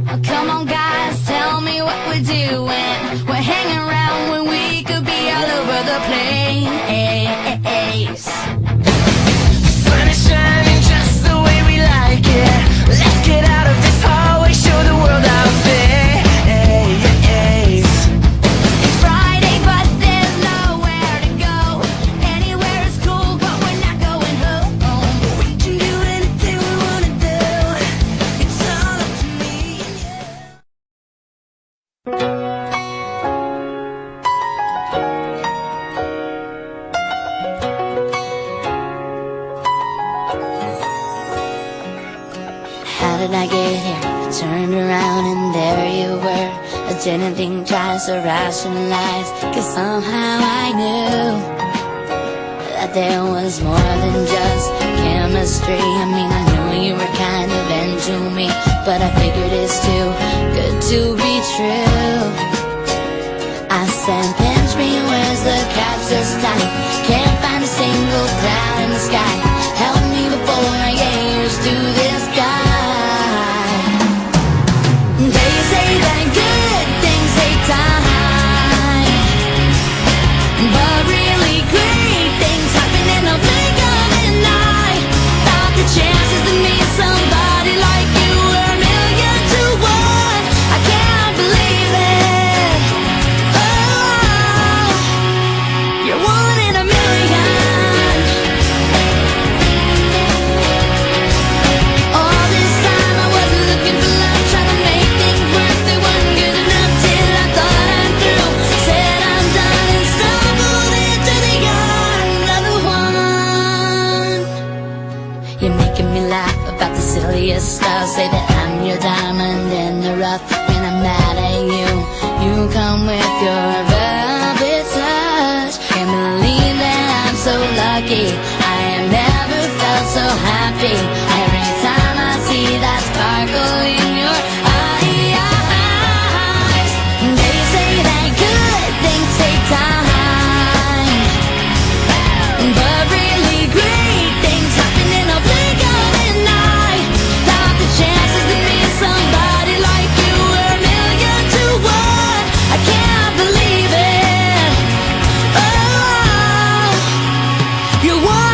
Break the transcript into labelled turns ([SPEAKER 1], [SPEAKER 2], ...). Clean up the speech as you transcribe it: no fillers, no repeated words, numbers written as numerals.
[SPEAKER 1] Oh, come on guys, tell me what we're doing. We're hanging around when we could be all over the place.
[SPEAKER 2] Sun is shining just the way we like it. Let's get out of this hallway, show the world our face.
[SPEAKER 1] It's Friday, but there's nowhere to go. Anywhere is cool, but we're not going home.
[SPEAKER 2] We can do anything we wanna do. It's all up to me and you.
[SPEAKER 3] How did I get here? Turned around and there you were. I didn't think twice or rationalize, 'cause somehow I knew that there was more than just chemistry. I mean, I knew you were kind of into me, but I figured it's too good to be true. I said, pinch me, where's the catch this time? Can't find a single cloud in the sky. Help me before I get used to this guy. They say that good things take time, but really great things happen in a blink of an eye. Thought the chances to meet somebody like you were a million to one. I can't believe it. Oh, you're one in a million. All this time I wasn't looking for love, trying to make things work. They weren't good enough till I thought I'm through. Said I'm done and stumbled into the another one. You're making me laugh about the silliest stuff. Say that I'm your diamond in the rough. When I'm mad at you, you come with your velvet touch. Can't believe that I'm so lucky. I have never felt so happy. Every time I see that sparkle in your eyes. They say that good things take time, but really great things happen in a blink of an eye. Thought the chances to meet somebody like you were a million to one. I can't believe it. Oh, you're one